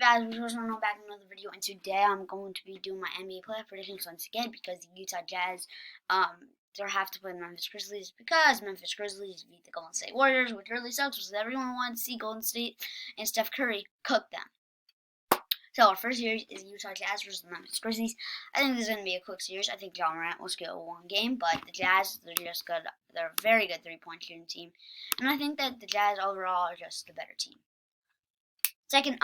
guys, we're supposed to know back in another video, and today I'm going to be doing my NBA playoff predictions once again because the Utah Jazz, they have to play the Memphis Grizzlies because Memphis Grizzlies beat the Golden State Warriors, which really sucks because everyone wanted to see Golden State and Steph Curry cook them. So our first series is Utah Jazz versus the Memphis Grizzlies. I think this is going to be a quick series. I think John Morant will skill one game, but the Jazz, they're just good. They're a very good three-point shooting team, and I think that the Jazz overall are just the better team. Second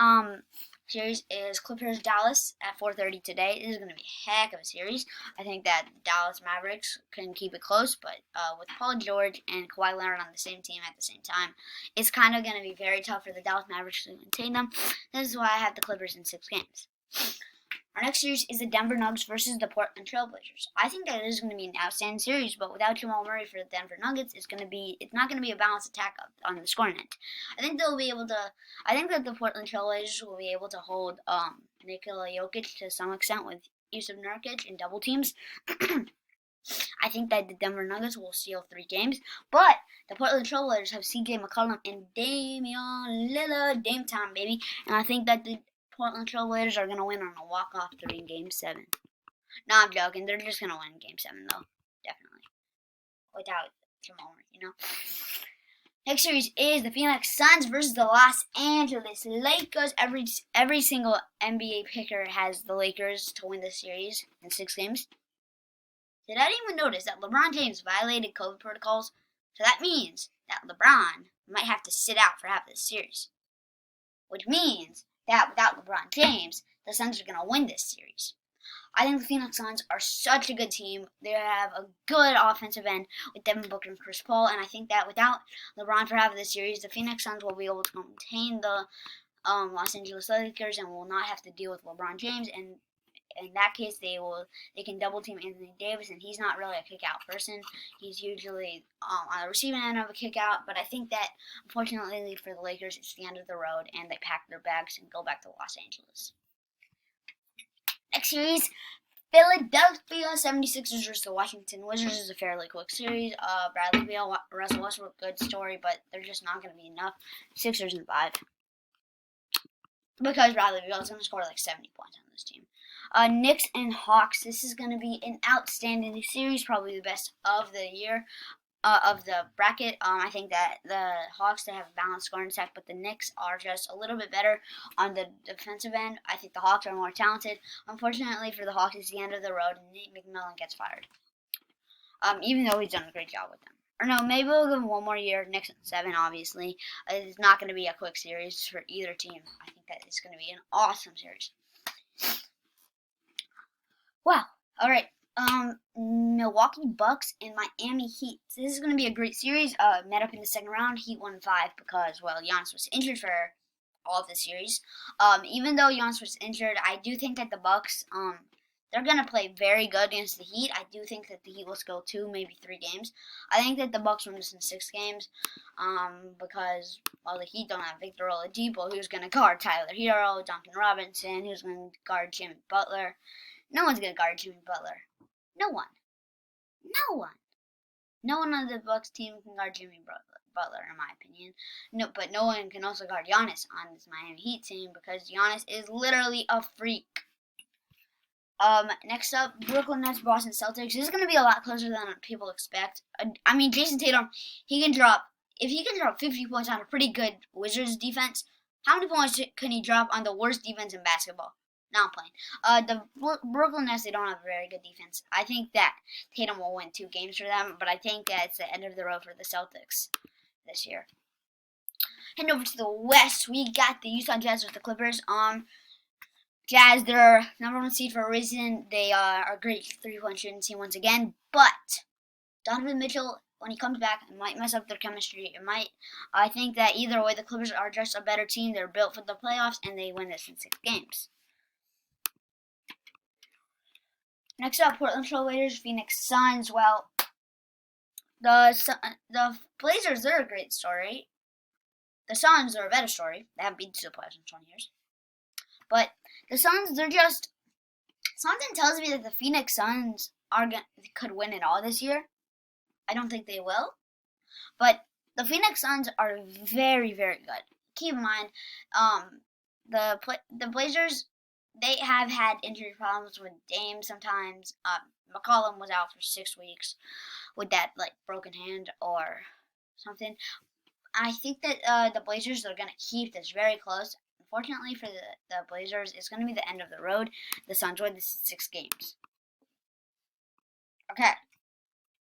series is Clippers Dallas at 4:30 today. This is going to be a heck of a series. I think that Dallas Mavericks can keep it close, but with Paul George and Kawhi Leonard on the same team at the same time, it's kind of going to be very tough for the Dallas Mavericks to contain them. This is why I have the Clippers in 6 games. Our next series is the Denver Nuggets versus the Portland Trailblazers. I think that it is going to be an outstanding series, but without Jamal Murray for the Denver Nuggets, it's not going to be a balanced attack on the scoring end. I think that the Portland Trailblazers will be able to hold Nikola Jokic to some extent with Yusuf Nurkic in double teams. I think that the Denver Nuggets will steal 3 games, but the Portland Trailblazers have CJ McCollum and Damian Lillard, Dame time, baby, and I think that the Portland Trailblazers are going to win on a walk-off in Game 7. No, I'm joking. They're just going to win in Game 7, though. Definitely. Without Jamal Murray, Next series is the Phoenix Suns versus the Los Angeles Lakers. Every single NBA picker has the Lakers to win this series in 6 games. Did anyone notice that LeBron James violated COVID protocols? So that means that LeBron might have to sit out for half of the series. Which means that without LeBron James, the Suns are going to win this series. I think the Phoenix Suns are such a good team. They have a good offensive end with Devin Booker and Chris Paul, and I think that without LeBron for half of the series, the Phoenix Suns will be able to contain the Los Angeles Lakers and will not have to deal with LeBron James. And in that case, they can double team Anthony Davis, and he's not really a kick out person. He's usually on the receiving end of a kick out. But I think that unfortunately for the Lakers, it's the end of the road, and they pack their bags and go back to Los Angeles. Next series, Philadelphia 76ers versus the Washington Wizards is a fairly quick series. Bradley Beal, Russell Westbrook, good story, but they're just not going to be enough. Sixers in 5. Because Bradley Beal is going to score like 70 points on this team. Knicks and Hawks. This is going to be an outstanding series, probably the best of the year, of the bracket. I think that the Hawks, they have a balanced scoring attack, but the Knicks are just a little bit better on the defensive end. I think the Hawks are more talented. Unfortunately for the Hawks, it's the end of the road, and Nate McMillan gets fired. Even though he's done a great job with them. Or no, maybe we'll give him one more year. Knicks at 7, obviously. It's not going to be a quick series for either team. I think that it's going to be an awesome series. Wow. All right. Milwaukee Bucks and Miami Heat. So this is going to be a great series. Met up in the second round. Heat won 5 because, well, Giannis was injured for all of the series. Even though Giannis was injured, I do think that the Bucks, they're going to play very good against the Heat. I do think that the Heat will go 2, maybe 3 games. I think that the Bucks win this in 6 games because, well, the Heat don't have Victor Oladipo, who's going to guard Tyler Hero, Duncan Robinson, who's going to guard Jimmy Butler. No one's going to guard Jimmy Butler. No one. No one on the Bucks team can guard Jimmy Butler, in my opinion. No, but no one can also guard Giannis on this Miami Heat team because Giannis is literally a freak. Next up, Brooklyn Nets, Boston Celtics. This is going to be a lot closer than people expect. I mean, Jason Tatum, if he can drop 50 points on a pretty good Wizards defense, how many points can he drop on the worst defense in basketball? Now I'm playing. The Brooklyn Nets, they don't have a very good defense. I think that Tatum will win 2 games for them, but I think that it's the end of the road for the Celtics this year. Heading over to the West, we got the Utah Jazz with the Clippers. Jazz, they're number 1 seed for a reason. They are a great 3-point shooting team once again, but Donovan Mitchell, when he comes back, it might mess up their chemistry. I think that either way, the Clippers are just a better team. They're built for the playoffs, and they win this in 6 games. Next up, Portland Trailblazers, Phoenix Suns. Well, the Blazers, they're a great story. The Suns are a better story. They haven't been to the playoffs in 20 years. But the Suns, something tells me that the Phoenix Suns could win it all this year. I don't think they will. But the Phoenix Suns are very, very good. Keep in mind, the Blazers, they have had injury problems with Dame sometimes. McCollum was out for 6 weeks with that broken hand or something. I think that the Blazers are going to keep this very close. Unfortunately for the Blazers, it's going to be the end of the road. The Suns win this 6 games. Okay.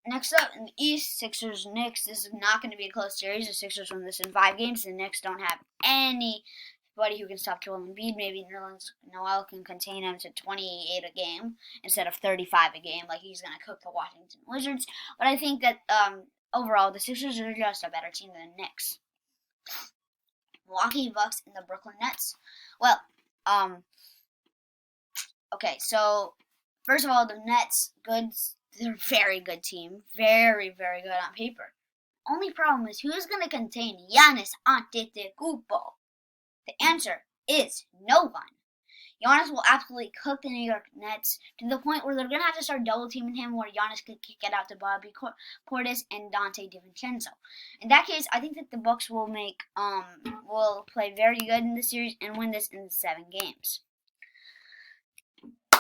Next up in the East, Sixers, Knicks. This is not going to be a close series. The Sixers win this in 5 games. The Knicks don't have anybody who can stop Joel Embiid. Maybe Noel can contain him to 28 a game instead of 35 a game, like he's going to cook the Washington Wizards. But I think that overall, the Sixers are just a better team than the Knicks. Milwaukee Bucks and the Brooklyn Nets. Well, okay, so first of all, the Nets, they're a very good team. Very, very good on paper. Only problem is who's going to contain Giannis Antetokounmpo? The answer is no one. Giannis will absolutely cook the New York Nets to the point where they're going to have to start double teaming him, where Giannis could kick it out to Bobby Portis and Dante DiVincenzo. In that case, I think that the Bucks will play very good in this series and win this in 7 games.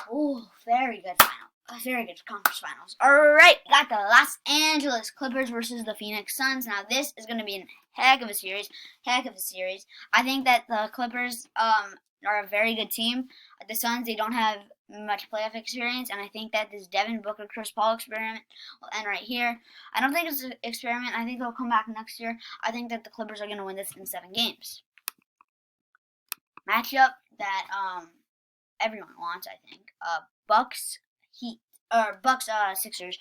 Ooh, very good final. Very good conference finals. Alright, got the Los Angeles Clippers versus the Phoenix Suns. Now, this is going to be a heck of a series. I think that the Clippers are a very good team. The Suns, they don't have much playoff experience, and I think that this Devin Booker Chris Paul experiment will end right here. I don't think it's an experiment. I think they'll come back next year. I think that the Clippers are going to win this in 7 games. Matchup that everyone wants, I think. Bucks Sixers.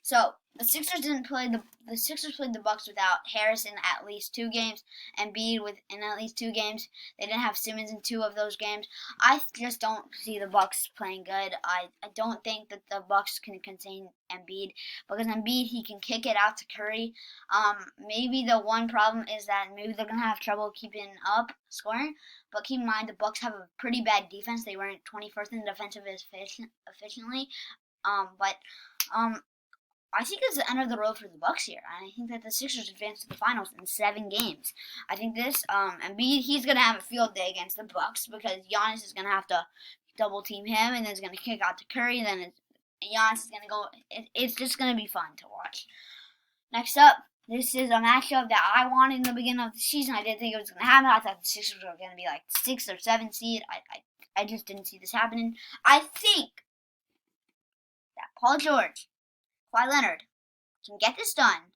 So the Sixers played the Bucks without Harris in at least 2 games, and Embiid in at least 2 games. They didn't have Simmons in 2 of those games. I just don't see the Bucks playing good. I don't think that the Bucks can contain Embiid, because Embiid, he can kick it out to Curry. Maybe the one problem is that maybe they're gonna have trouble keeping up scoring. But keep in mind, the Bucks have a pretty bad defense. They weren't 21st in defensive efficiently. I think it's the end of the road for the Bucks here, and I think that the Sixers advance to the finals in 7 games. I think this Embiid, he's gonna have a field day against the Bucks, because Giannis is gonna have to double team him, and then he's gonna kick out to Curry, and then Giannis is gonna go. It's just gonna be fun to watch. Next up, this is a matchup that I wanted in the beginning of the season. I didn't think it was gonna happen. I thought the Sixers were gonna be like 6 or 7 seed. I just didn't see this happening. I think that Paul George, Kawhi Leonard can get this done,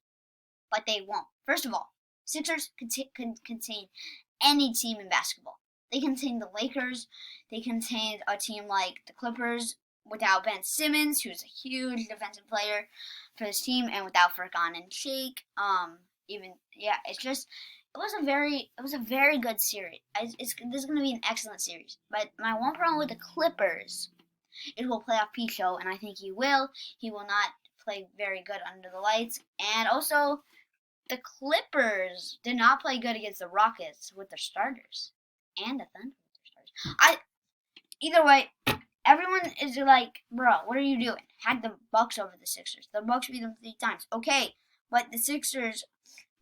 but they won't. First of all, Sixers can contain any team in basketball. They contain the Lakers. They contain a team like the Clippers without Ben Simmons, who's a huge defensive player for this team, and without Furkan and Shake. It was a very good series. This is going to be an excellent series. But my one problem with the Clippers is will playoff P show, and I think he will. He will not play very good under the lights. And also, the Clippers did not play good against the Rockets with their starters, and the Thunder with their starters. Either way, everyone is like, bro, what are you doing? Had the Bucks over the Sixers. The Bucks beat them 3 times. Okay, but the Sixers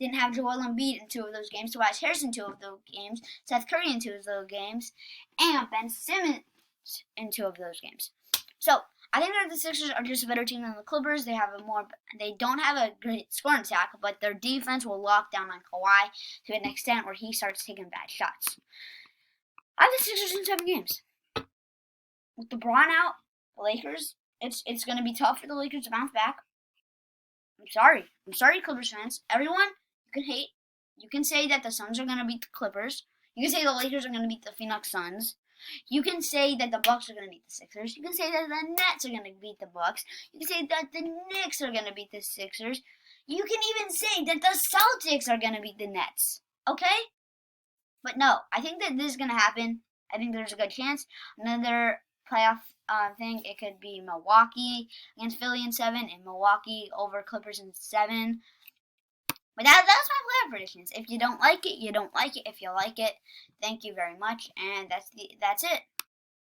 didn't have Joel Embiid in 2 of those games, Tobias Harris in 2 of those games, Seth Curry in 2 of those games, and Ben Simmons in 2 of those games. So I think that the Sixers are just a better team than the Clippers. They don't have a great scoring attack, but their defense will lock down on Kawhi to an extent where he starts taking bad shots. I have the Sixers in 7 games. With LeBron out, the Lakers, it's going to be tough for the Lakers to bounce back. I'm sorry, Clippers fans. Everyone, you can hate. You can say that the Suns are going to beat the Clippers. You can say the Lakers are going to beat the Phoenix Suns. You can say that the Bucks are going to beat the Sixers. You can say that the Nets are going to beat the Bucks. You can say that the Knicks are going to beat the Sixers. You can even say that the Celtics are going to beat the Nets. Okay? But no, I think that this is going to happen. I think there's a good chance. Another playoff thing, it could be Milwaukee against Philly in 7, and Milwaukee over Clippers in 7. But that's my playoff predictions. If you don't like it, you don't like it. If you like it, thank you very much. And that's it.